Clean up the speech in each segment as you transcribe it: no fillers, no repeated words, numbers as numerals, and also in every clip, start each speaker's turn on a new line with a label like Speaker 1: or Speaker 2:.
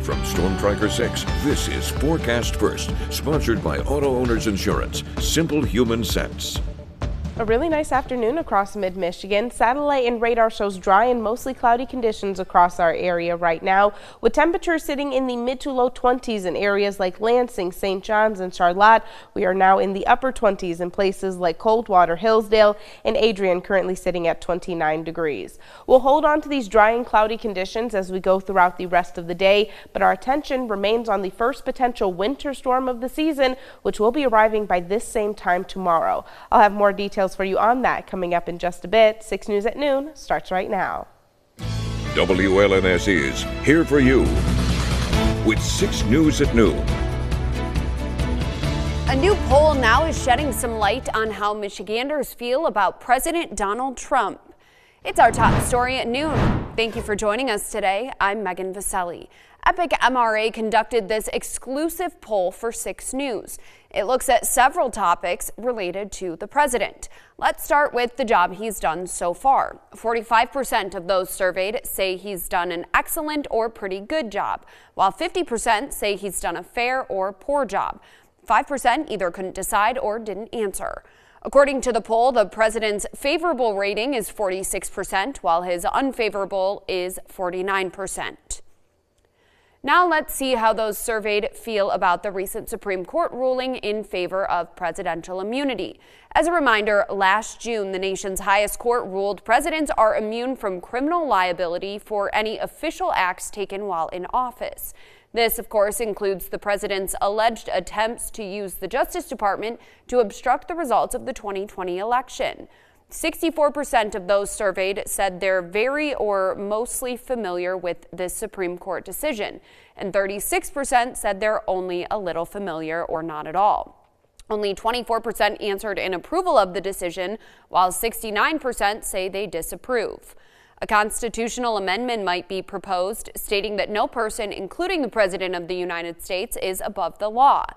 Speaker 1: From Storm Tracker 6, this is Forecast First, sponsored by Auto Owners Insurance. Simple human sense.
Speaker 2: A really nice afternoon across mid-Michigan. Satellite and radar shows dry and mostly cloudy conditions across our area right now, with temperatures sitting in the mid to low 20s in areas like Lansing, St. John's, and Charlotte. We are now in the upper 20s in places like Coldwater, Hillsdale, and Adrian, currently sitting at 29 degrees. We'll hold on to these dry and cloudy conditions as we go throughout the rest of the day, but our attention remains on the first potential winter storm of the season, which will be arriving by this same time tomorrow. I'll have more details for you on that coming up in just a bit. 6 News at Noon starts right now.
Speaker 1: WLNS is here for you with 6 News at Noon.
Speaker 3: A new poll now is shedding some light on how Michiganders feel about President Donald Trump. It's our top story at noon. Thank you for joining us today. I'm Megan Vaselli. Epic MRA conducted this exclusive poll for 6 News. It looks at several topics related to the president. Let's start with the job he's done so far. 45% of those surveyed say he's done an excellent or pretty good job, while 50% say he's done a fair or poor job. 5% either couldn't decide or didn't answer. According to the poll, the president's favorable rating is 46%, while his unfavorable is 49%. Now let's see how those surveyed feel about the recent Supreme Court ruling in favor of presidential immunity. As a reminder, last June, the nation's highest court ruled presidents are immune from criminal liability for any official acts taken while in office. This, of course, includes the president's alleged attempts to use the Justice Department to obstruct the results of the 2020 election. 64% of those surveyed said they're very or mostly familiar with this Supreme Court decision, and 36% said they're only a little familiar or not at all. Only 24% answered in approval of the decision, while 69% say they disapprove. A constitutional amendment might be proposed, stating that no person, including the President of the United States, is above the law.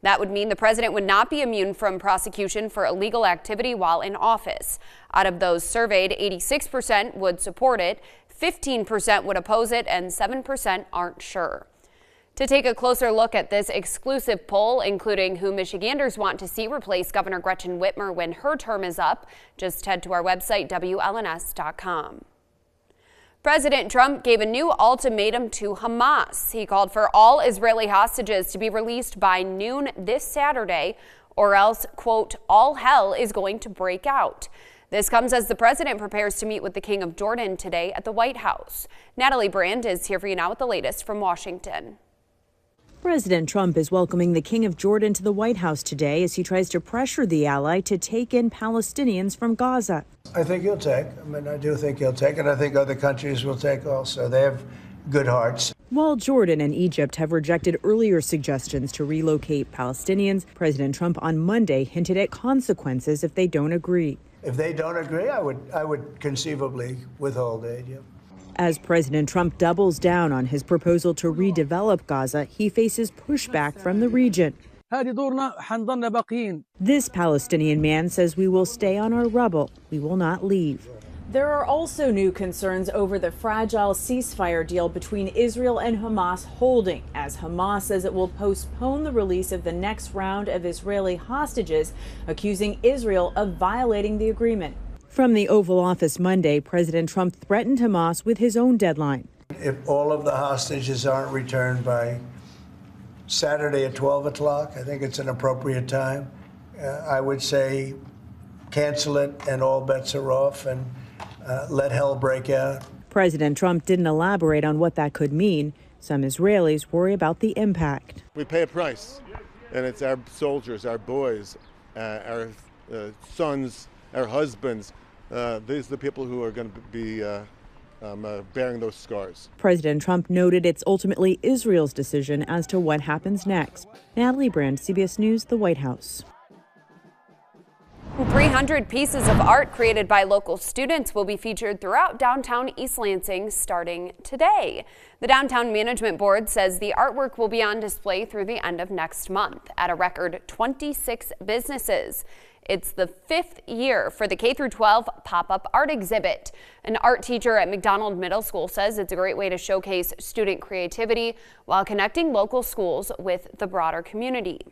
Speaker 3: That would mean the president would not be immune from prosecution for illegal activity while in office. Out of those surveyed, 86% would support it, 15% would oppose it, and 7% aren't sure. To take a closer look at this exclusive poll, including who Michiganders want to see replace Governor Gretchen Whitmer when her term is up, just head to our website, WLNS.com. President Trump gave a new ultimatum to Hamas. He called for all Israeli hostages to be released by noon this Saturday, or else, quote, all hell is going to break out. This comes as the president prepares to meet with the King of Jordan today at the White House. Natalie Brand is here for you now with the latest from Washington.
Speaker 4: President Trump is welcoming the King of Jordan to the White House today as he tries to pressure the ally to take in Palestinians from Gaza.
Speaker 5: I think he'll take. I do think he'll take, and I think other countries will take also. They have good hearts.
Speaker 4: While Jordan and Egypt have rejected earlier suggestions to relocate Palestinians, President Trump on Monday hinted at consequences if they don't agree.
Speaker 5: If they don't agree, I would conceivably withhold aid. Yeah.
Speaker 4: As President Trump doubles down on his proposal to redevelop Gaza, he faces pushback from the region. This Palestinian man says we will stay on our rubble. We will not leave.
Speaker 6: There are also new concerns over the fragile ceasefire deal between Israel and Hamas holding, as Hamas says it will postpone the release of the next round of Israeli hostages, accusing Israel of violating the agreement.
Speaker 4: From the Oval Office Monday, President Trump threatened Hamas with his own deadline.
Speaker 5: If all of the hostages aren't returned by Saturday at 12 o'clock, I think it's an appropriate time. I would say cancel it and all bets are off and let hell break out.
Speaker 4: President Trump didn't elaborate on what that could mean. Some Israelis worry about the impact.
Speaker 7: We pay a price, and it's our soldiers, our boys, our sons, our husbands. These are the people who are going to be bearing those scars.
Speaker 4: President Trump noted it's ultimately Israel's decision as to what happens next. Natalie Brand, CBS News, the White House.
Speaker 3: 300 pieces of art created by local students will be featured throughout downtown East Lansing starting today. The Downtown Management Board says the artwork will be on display through the end of next month at a record 26 businesses. It's the 5th year for the K-12 pop-up art exhibit. An art teacher at McDonald Middle School says it's a great way to showcase student creativity while connecting local schools with the broader community.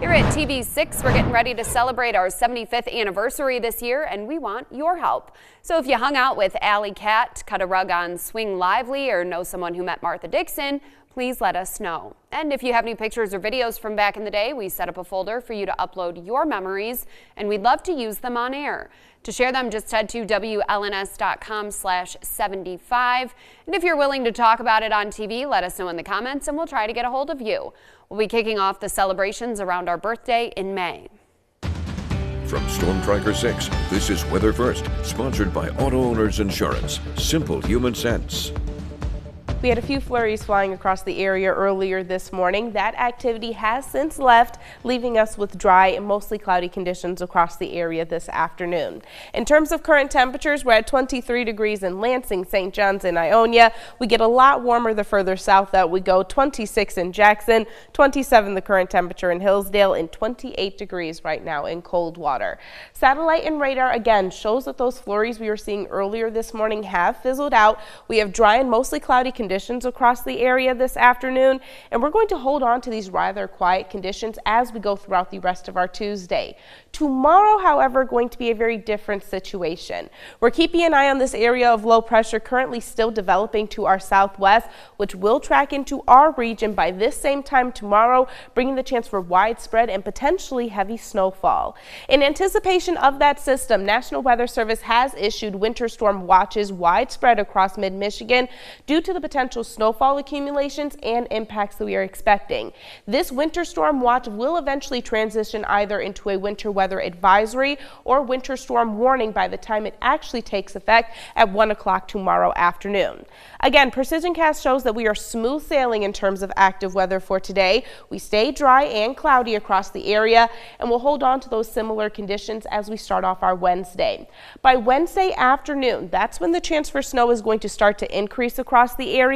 Speaker 3: Here at TV6, we're getting ready to celebrate our 75th anniversary this year, and we want your help. So if you hung out with Alley Cat, cut a rug on Swing Lively, or know someone who met Martha Dixon, please let us know. And if you have any pictures or videos from back in the day, we set up a folder for you to upload your memories, and we'd love to use them on air. To share them, just head to WLNS.com/75. And if you're willing to talk about it on TV, let us know in the comments, and we'll try to get a hold of you. We'll be kicking off the celebrations around our birthday in May.
Speaker 1: From Storm Tracker 6, this is Weather First, sponsored by Auto Owners Insurance. Simple human sense.
Speaker 2: We had a few flurries flying across the area earlier this morning. That activity has since left, leaving us with dry and mostly cloudy conditions across the area this afternoon. In terms of current temperatures, we're at 23 degrees in Lansing, St. John's, and Ionia. We get a lot warmer the further south that we go. 26 in Jackson, 27 the current temperature in Hillsdale, and 28 degrees right now in Coldwater. Satellite and radar again shows that those flurries we were seeing earlier this morning have fizzled out. We have dry and mostly cloudy conditions across the area this afternoon, and we're going to hold on to these rather quiet conditions as we go throughout the rest of our Tuesday. Tomorrow, however, going to be a very different situation. We're keeping an eye on this area of low pressure currently still developing to our southwest, which will track into our region by this same time tomorrow, bringing the chance for widespread and potentially heavy snowfall. In anticipation of that system, National Weather Service has issued winter storm watches widespread across mid-Michigan due to the potential snowfall accumulations and impacts that we are expecting. This winter storm watch will eventually transition either into a winter weather advisory or winter storm warning by the time it actually takes effect at 1 o'clock tomorrow afternoon. Again, PrecisionCast shows that we are smooth sailing in terms of active weather for today. We stay dry and cloudy across the area, and we'll hold on to those similar conditions as we start off our Wednesday. By Wednesday afternoon, that's when the chance for snow is going to start to increase across the area.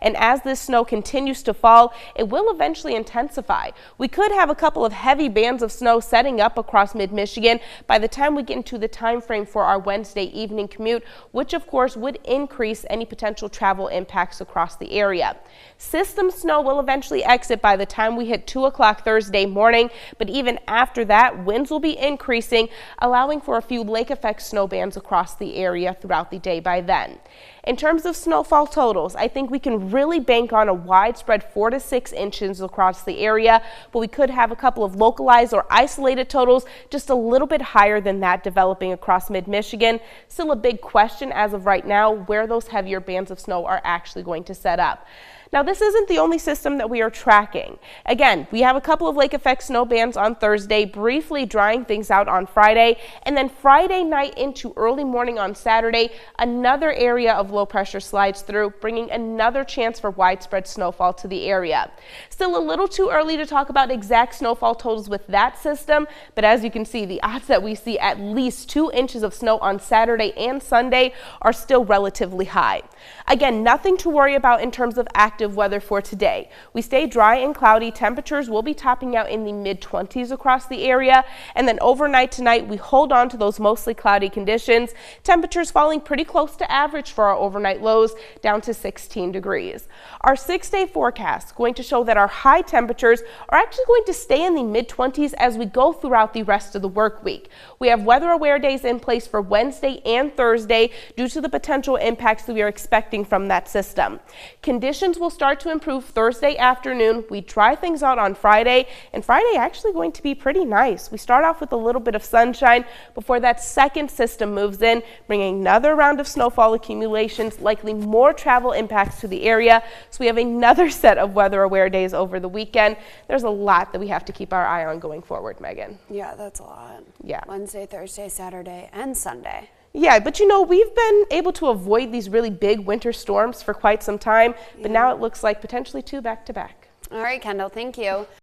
Speaker 2: And as this snow continues to fall, it will eventually intensify. We could have a couple of heavy bands of snow setting up across mid-Michigan by the time we get into the time frame for our Wednesday evening commute, which of course would increase any potential travel impacts across the area. System snow will eventually exit by the time we hit 2 o'clock Thursday morning, but even after that, winds will be increasing, allowing for a few lake effect snow bands across the area throughout the day by then. In terms of snowfall totals, I think we can really bank on a widespread 4 to 6 inches across the area, but we could have a couple of localized or isolated totals just a little bit higher than that developing across mid-Michigan. Still a big question as of right now where those heavier bands of snow are actually going to set up. Now, this isn't the only system that we are tracking. Again, we have a couple of lake effect snow bands on Thursday, briefly drying things out on Friday, and then Friday night into early morning on Saturday, another area of low pressure slides through, bringing another chance for widespread snowfall to the area. Still a little too early to talk about exact snowfall totals with that system, but as you can see, the odds that we see at least 2 inches of snow on Saturday and Sunday are still relatively high. Again, nothing to worry about in terms of active weather for today. We stay dry and cloudy. Temperatures will be topping out in the mid-20s across the area, and then overnight tonight we hold on to those mostly cloudy conditions. Temperatures falling pretty close to average for our overnight lows, down to 16 degrees. Our 6-day forecast is going to show that our high temperatures are actually going to stay in the mid-20s as we go throughout the rest of the work week. We have weather aware days in place for Wednesday and Thursday due to the potential impacts that we are expecting from that system. Conditions will start to improve Thursday afternoon. We dry things out on Friday, and Friday actually going to be pretty nice. We start off with a little bit of sunshine before that second system moves in, bringing another round of snowfall accumulations, likely more travel impacts to the area. So we have another set of weather aware days over the weekend. There's a lot that we have to keep our eye on going forward, Megan.
Speaker 3: Yeah, that's a lot.
Speaker 2: Yeah.
Speaker 3: Wednesday, Thursday, Saturday, and Sunday.
Speaker 2: Yeah, but you know, we've been able to avoid these really big winter storms for quite some time, but now it looks like potentially 2 back-to-back.
Speaker 3: All right, Kendall, thank you.